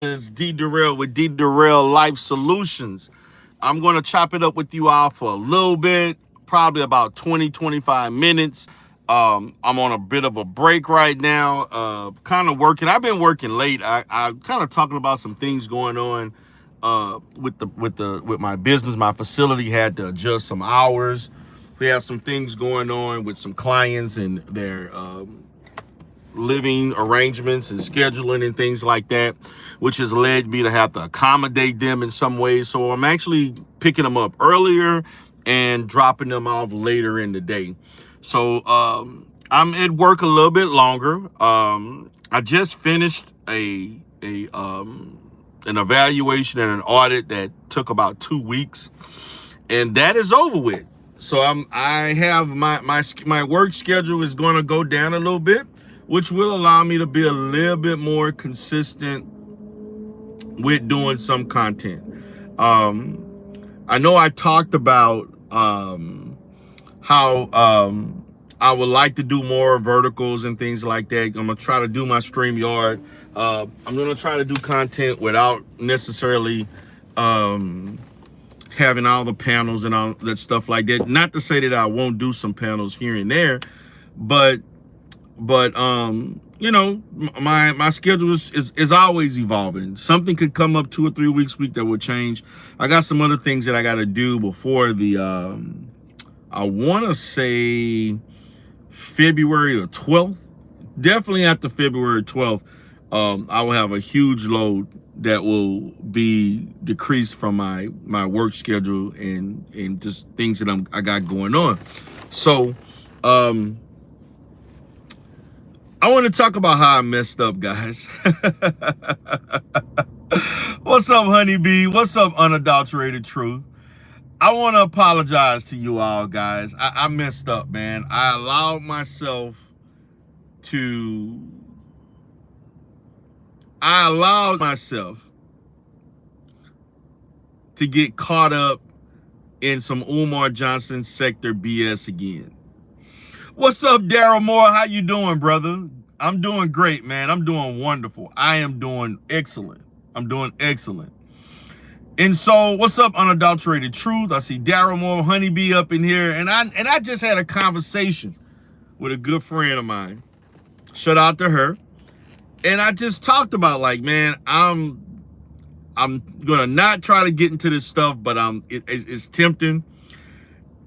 is D Durrell with D Durrell Life Solutions. I'm going to chop it up with you all for a little bit, probably about 20, 25 minutes. I'm on a bit of a break right now, kind of working. I've been working late. I kind of talking about some things going on with my business. My facility had to adjust some hours. We have some things going on with some clients and their living arrangements and scheduling and things like that, which has led me to have to accommodate them in some ways. So I'm actually picking them up earlier and dropping them off later in the day. So I'm at work a little bit longer. I just finished an evaluation and an audit that took about 2 weeks, and that is over with. So I have my work schedule is going to go down a little bit, which will allow me to be a little bit more consistent with doing some content. I know I talked about how I would like to do more verticals and things like that. I'm gonna try to do my StreamYard. I'm gonna try to do content without necessarily having all the panels and all that stuff like that. Not to say that I won't do some panels here and there, but you know, my schedule is always evolving. Something could come up 2 or 3 week that will change. I got some other things that I got to do before the I want to say February the 12th. Definitely after February 12th, I will have a huge load that will be decreased from my work schedule and just things that I got going on. So I want to talk about how I messed up, guys. What's up, Honeybee? What's up, Unadulterated Truth? I want to apologize to you all, guys. I messed up, man. I allowed myself to... get caught up in some Umar Johnson sector BS again. What's up, Daryl Moore? How you doing, brother? I'm doing great, man. I'm doing wonderful. I am doing excellent. I'm doing excellent. And so, what's up, Unadulterated Truth? I see Daryl Moore, Honeybee up in here, and I just had a conversation with a good friend of mine. Shout out to her. And I just talked about, like, man, I'm gonna not try to get into this stuff, but it's tempting.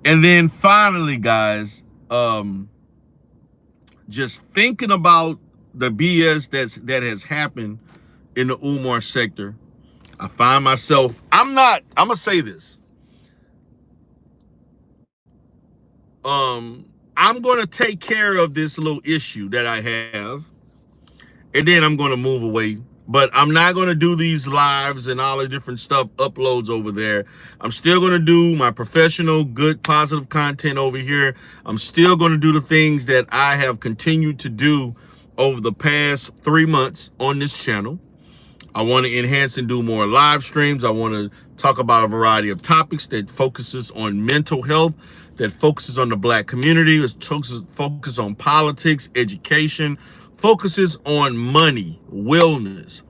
And then finally, guys, just thinking about the BS that has happened in the Umar sector, I find myself, I'm gonna say this. I'm gonna take care of this little issue that I have, and then I'm gonna move away. But I'm not gonna do these lives and all the different stuff, uploads over there. I'm still gonna do my professional, good, positive content over here. I'm still gonna do the things that I have continued to do over the past 3 months on this channel. I want to enhance and do more live streams. I want to talk about a variety of topics that focuses on mental health, that focuses on the Black community, focuses on politics, education, focuses on money, wellness.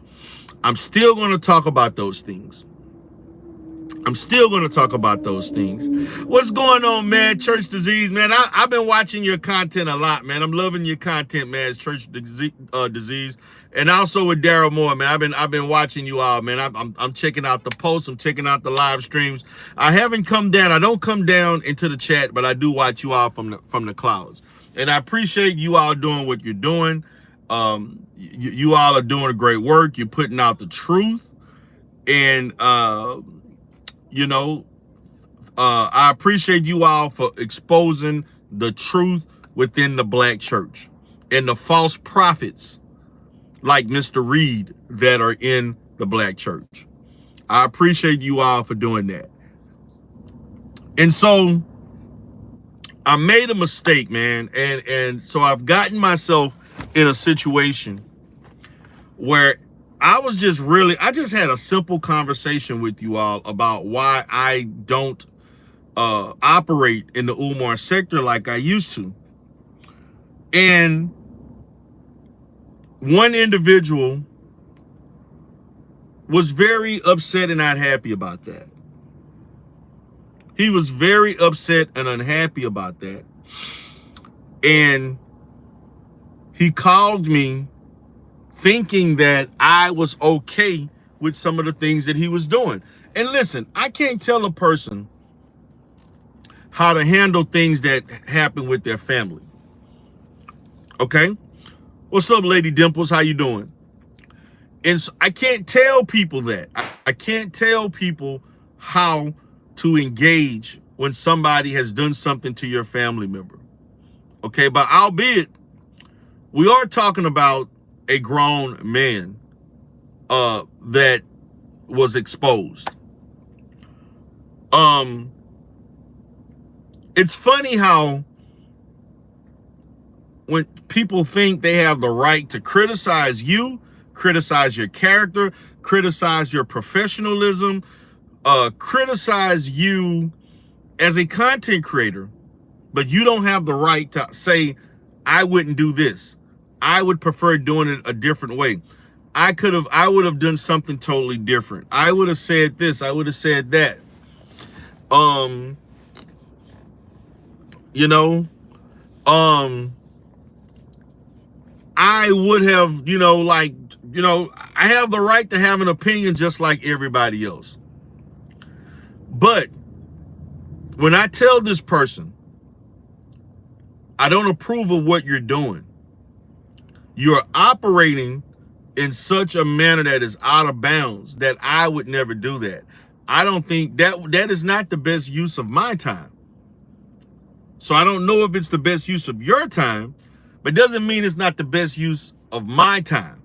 I'm still going to talk about those things. What's going on, man? Church Disease, man. I've been watching your content a lot, man. I'm loving your content, man. It's Church Disease, and also with Daryl Moore, man. I've been watching you all, man. I'm checking out the posts. I'm checking out the live streams. I haven't come down. I don't come down into the chat, but I do watch you all from the clouds, and I appreciate you all doing what you're doing. You all are doing a great work. You're putting out the truth, and you know, I appreciate you all for exposing the truth within the Black church and the false prophets like Mr. Reed that are in the Black church. I appreciate you all for doing that. And so I made a mistake, man. And so I've gotten myself in a situation where I just had a simple conversation with you all about why I don't operate in the Umar sector like I used to. And one individual was very upset and not happy about that. He was very upset and unhappy about that. And he called me thinking that I was okay with some of the things that he was doing. And listen, I can't tell a person how to handle things that happen with their family. Okay? What's up, Lady Dimples? How you doing? And so I can't tell people that. I can't tell people how to engage when somebody has done something to your family member. Okay, but albeit, we are talking about a grown man that was exposed. It's funny how when people think they have the right to criticize you, criticize your character, criticize your professionalism, criticize you as a content creator, but you don't have the right to say, I wouldn't do this. I would prefer doing it a different way. I would have done something totally different. I would have said this. I would have said that. I would have, I have the right to have an opinion just like everybody else. But when I tell this person, I don't approve of what you're doing, you're operating in such a manner that is out of bounds, that I would never do that. I don't think that is not the best use of my time. So I don't know if it's the best use of your time, but doesn't mean it's not the best use of my time.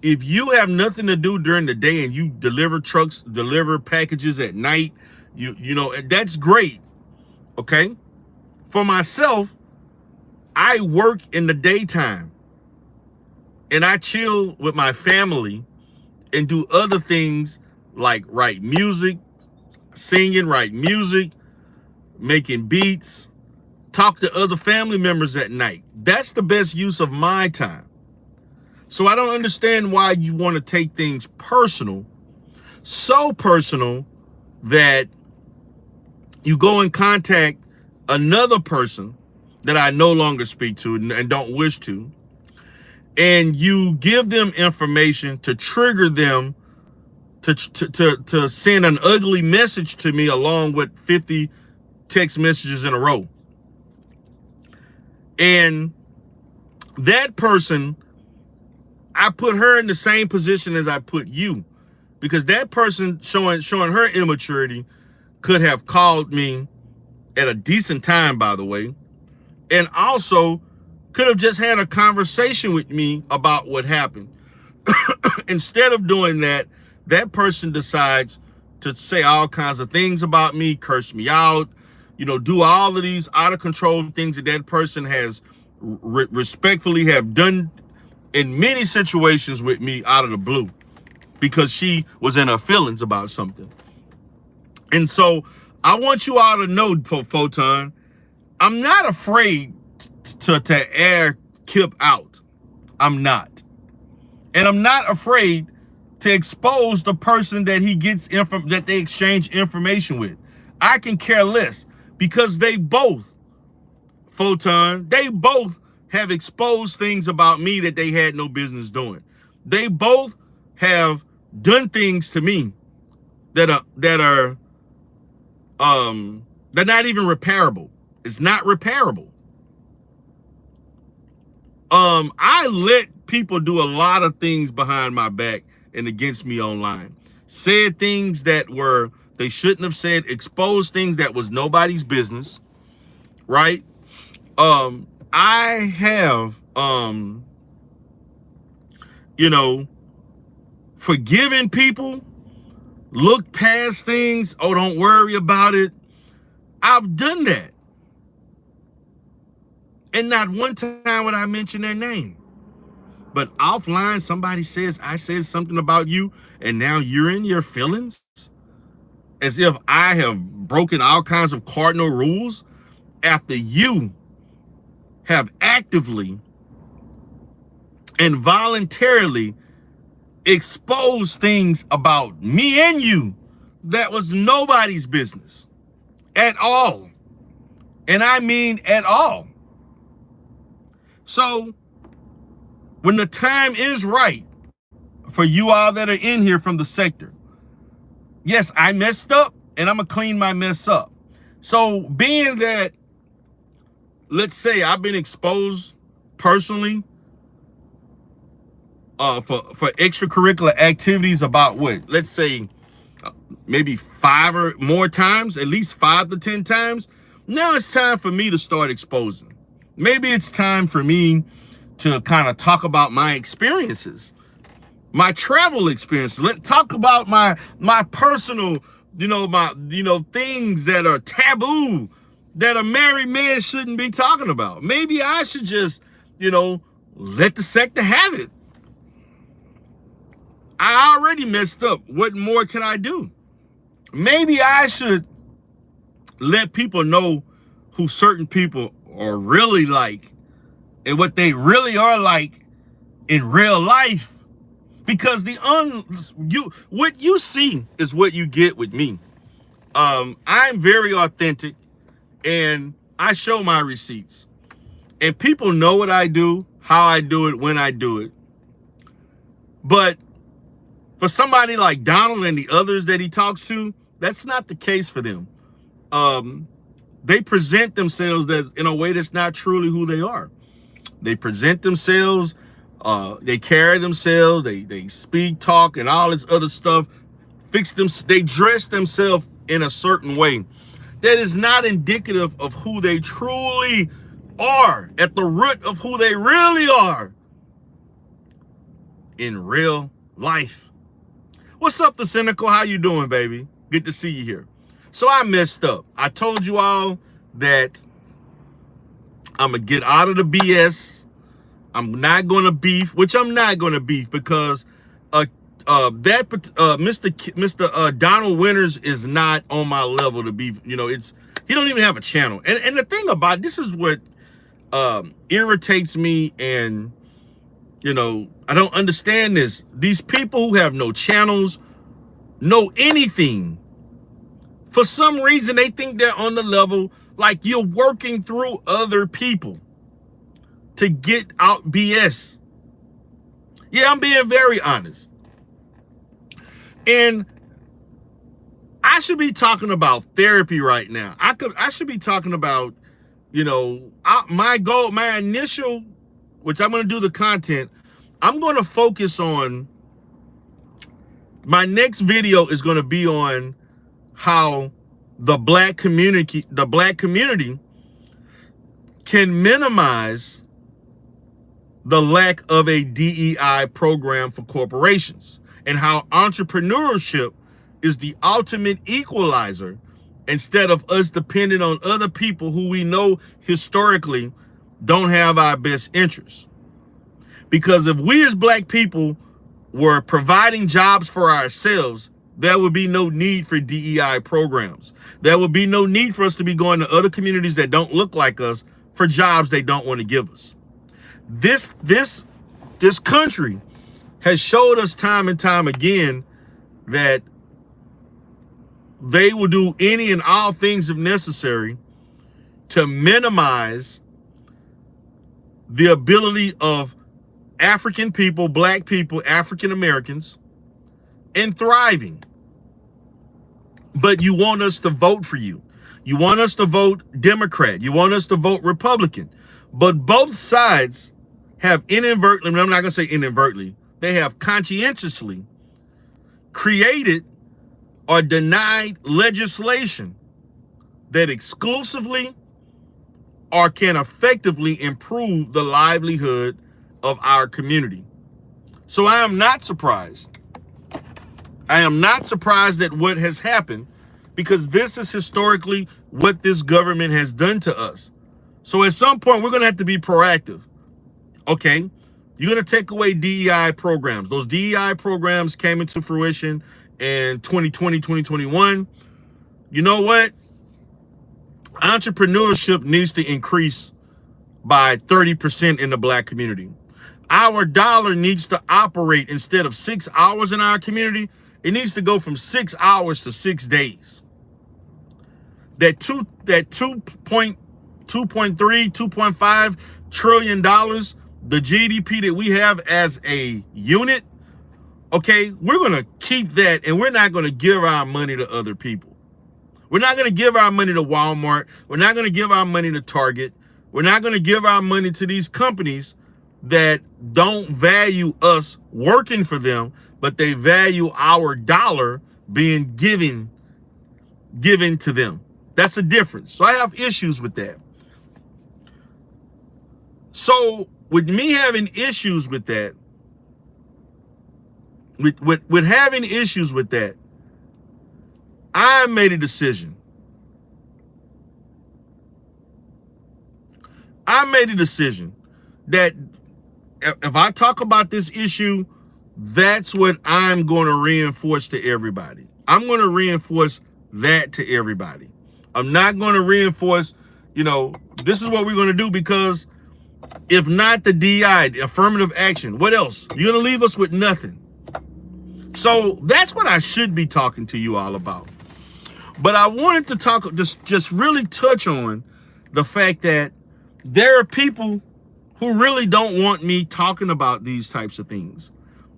If you have nothing to do during the day and you deliver trucks, deliver packages at night, that's great. Okay. For myself, I work in the daytime and I chill with my family and do other things like write music, singing, write music, making beats, talk to other family members at night. That's the best use of my time. So I don't understand why you want to take things personal, so personal that you go and contact another person that I no longer speak to and don't wish to, and you give them information to trigger them to send an ugly message to me along with 50 text messages in a row. And that person, I put her in the same position as I put you, because that person showing her immaturity could have called me at a decent time, by the way, and also could have just had a conversation with me about what happened. Instead of doing that, that person decides to say all kinds of things about me, curse me out, do all of these out of control things that person has respectfully have done in many situations with me out of the blue, because she was in her feelings about something. And so I want you all to know, Photon, I'm not afraid to air Kip out. I'm not. And I'm not afraid to expose the person that he gets that they exchange information with. I can care less, because they both, Photon, they both have exposed things about me that they had no business doing. They both have done things to me that are they're not even repairable. It's not repairable. I let people do a lot of things behind my back and against me online. Said things that they shouldn't have said, exposed things that was nobody's business, right? I have, forgiven people, looked past things. Oh, don't worry about it. I've done that. And not one time would I mention their name. But offline, somebody says I said something about you, and now you're in your feelings, as if I have broken all kinds of cardinal rules after you have actively and voluntarily expose things about me and you that was nobody's business at all. And I mean at all. So when the time is right for you all that are in here from the sector, yes, I messed up and I'm going to clean my mess up. So being that, let's say I've been exposed personally for extracurricular activities about what? Let's say maybe 5 or more times, at least 5 to 10 times. Now it's time for me to start exposing. Maybe it's time for me to kind of talk about my experiences, my travel experiences. Let's talk about my personal, things that are taboo, that a married man shouldn't be talking about. Maybe I should just, let the sector have it. I already messed up. What more can I do? Maybe I should let people know who certain people are really like and what they really are like in real life. Because what you see is what you get with me. I'm very authentic and I show my receipts. And people know what I do, how I do it, when I do it. But for somebody like Donald and the others that he talks to, that's not the case for them. They present themselves in a way that's not truly who they are. They present themselves, they carry themselves, they speak, talk, and all this other stuff. They dress themselves in a certain way that is not indicative of who they truly are, at the root of who they really are in real life. What's up, The Cynical? How you doing, baby? Good to see you here. So I messed up. I told you all that I'm going to get out of the BS. I'm not going to beef, which I'm not going to beef because Mr. Donald Winters is not on my level to beef. He don't even have a channel. And the thing about this is what irritates me, and I don't understand this. These people who have no channels, no anything, for some reason they think they're on the level, like you're working through other people to get out BS. Yeah, I'm being very honest. And I should be talking about therapy right now. I should be talking about, my goal, my initial, which I'm going to do the content. I'm going to focus on, my next video is going to be on how the black community can minimize the lack of a DEI program for corporations, and how entrepreneurship is the ultimate equalizer instead of us depending on other people who we know historically don't have our best interests. Because if we as black people were providing jobs for ourselves, there would be no need for DEI programs. There would be no need for us to be going to other communities that don't look like us for jobs they don't want to give us. This country has showed us time and time again that they will do any and all things if necessary to minimize the ability of African people, black people, African Americans in thriving. But you want us to vote for you. You want us to vote Democrat. You want us to vote Republican. But both sides have inadvertently, I'm not going to say inadvertently, they have conscientiously created or denied legislation that exclusively or can effectively improve the livelihood of our community. So I am not surprised. I am not surprised at what has happened, because this is historically what this government has done to us. So at some point, we're going to have to be proactive. Okay, you're going to take away DEI programs. Those DEI programs came into fruition in 2020, 2021. You know what? Entrepreneurship needs to increase by 30% in the black community. Our dollar needs to operate instead of 6 hours in our community. It needs to go from 6 hours to 6 days. That 2.3, 2.5 trillion dollars, the GDP that we have as a unit, okay, we're going to keep that, and we're not going to give our money to other people. We're not going to give our money to Walmart. We're not going to give our money to Target. We're not going to give our money to these companies that don't value us working for them, but they value our dollar being given to them. That's a difference. So I have issues with that. So with me having issues with that, with having issues with that, I made a decision. I made a decision that if I talk about this issue, that's what I'm going to reinforce to everybody. I'm going to reinforce that to everybody. I'm not going to reinforce, this is what we're going to do, because if not the DI, the affirmative action, what else? You're going to leave us with nothing. So that's what I should be talking to you all about. But I wanted to talk, just really touch on the fact that there are people who really don't want me talking about these types of things.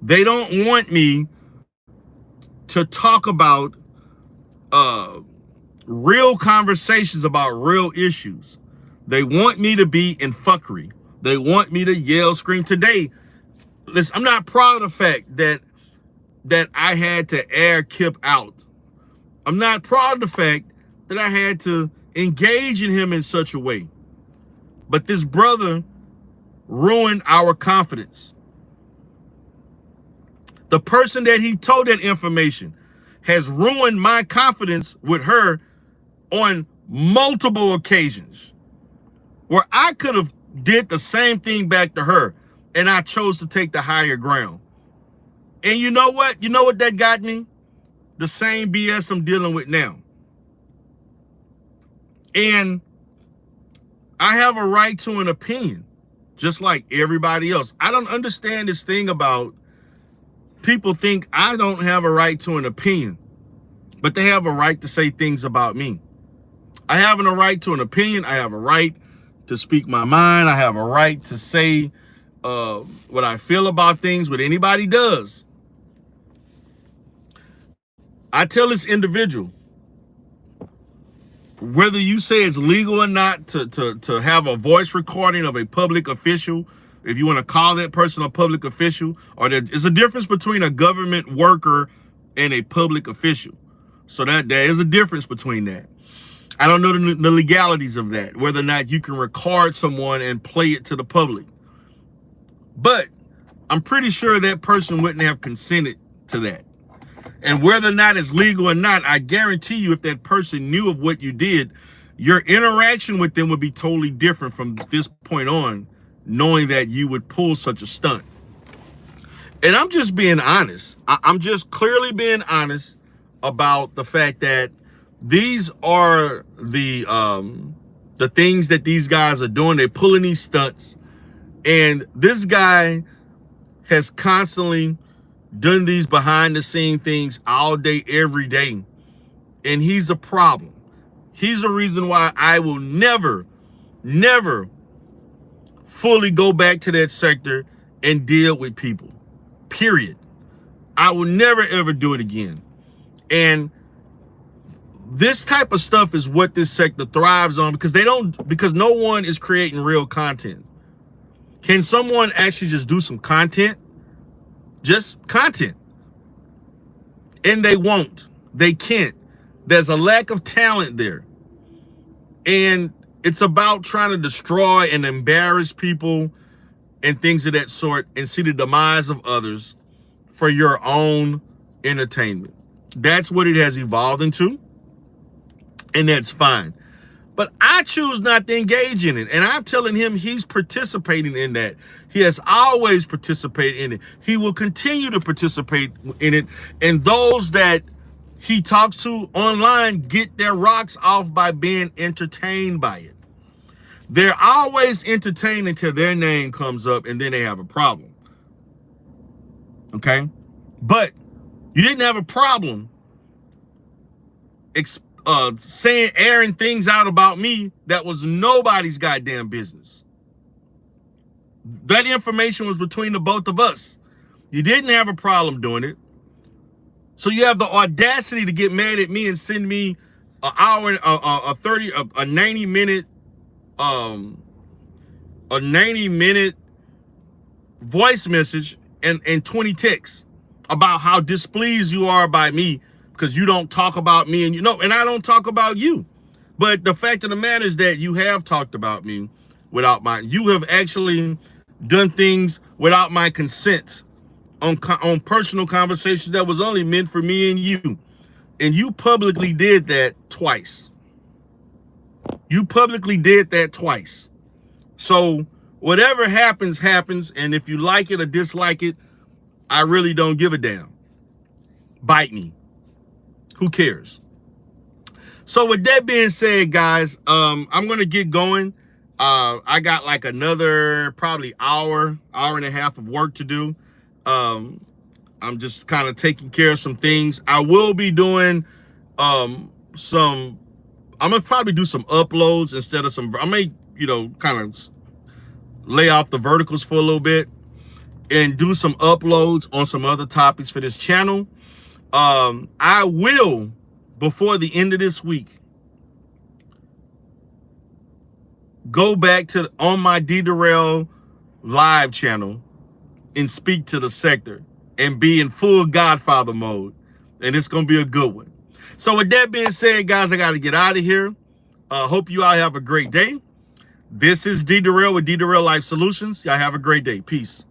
They don't want me to talk about real conversations about real issues. They want me to be in fuckery. They want me to yell, scream. Today, listen, I'm not proud of the fact that I had to air Kip out. I'm not proud of the fact that I had to engage in him in such a way. But this brother ruined our confidence. The person that he told that information has ruined my confidence with her on multiple occasions, where I could have did the same thing back to her, and I chose to take the higher ground. And you know what? You know what that got me? The same BS I'm dealing with now. And I have a right to an opinion, just like everybody else. I don't understand this thing about people think I don't have a right to an opinion, but they have a right to say things about me. I have a right to an opinion. I have a right to speak my mind. I have a right to say what I feel about things, what anybody does. I tell this individual, whether you say it's legal or not to have a voice recording of a public official, if you want to call that person a public official, or there's a difference between a government worker and a public official. So that there is a difference between that. I don't know the legalities of that, whether or not you can record someone and play it to the public. But I'm pretty sure that person wouldn't have consented to that. And whether or not it's legal or not, I guarantee you, if that person knew of what you did, your interaction with them would be totally different from this point on, knowing that you would pull such a stunt. And I'm just being honest. I'm just clearly being honest about the fact that these are the things that these guys are doing. They're pulling these stunts. And this guy has constantly done these behind the scene things all day, every day. And he's a problem. He's a reason why I will never fully go back to that sector and deal with people, period. I will never, ever do it again. And this type of stuff is what this sector thrives on, because no one is creating real content. Can someone actually just do some content? Just content. And they won't. They can't. There's a lack of talent there. And it's about trying to destroy and embarrass people and things of that sort, and see the demise of others for your own entertainment. That's what it has evolved into. And that's fine. But I choose not to engage in it. And I'm telling him he's participating in that. He has always participated in it. He will continue to participate in it. And those that he talks to online get their rocks off by being entertained by it. They're always entertained until their name comes up and then they have a problem. Okay? But you didn't have a problem saying, airing things out about me that was nobody's goddamn business. That information was between the both of us. You didn't have a problem doing it. So you have the audacity to get mad at me and send me an hour, a 90-minute, a 90-minute voice message and 20 texts about how displeased you are by me because you don't talk about me, and and I don't talk about you. But the fact of the matter is that you have talked about me you have actually done things without my consent on personal conversations that was only meant for me and you. And you publicly did that twice. You publicly did that twice. So whatever happens, happens. And if you like it or dislike it, I really don't give a damn. Bite me. Who cares? So with that being said, guys, I'm going to get going. I got like another probably hour and a half of work to do. I'm just kind of taking care of some things. I will be doing I'm gonna probably do some uploads instead of I may, kind of lay off the verticals for a little bit and do some uploads on some other topics for this channel. I will, before the end of this week, go back on my D Darrell live channel and speak to the sector and be in full Godfather mode. And it's going to be a good one. So with that being said, guys, I got to get out of here. Hope you all have a great day. This is D Darrell with D Darrell Life Solutions. Y'all have a great day. Peace.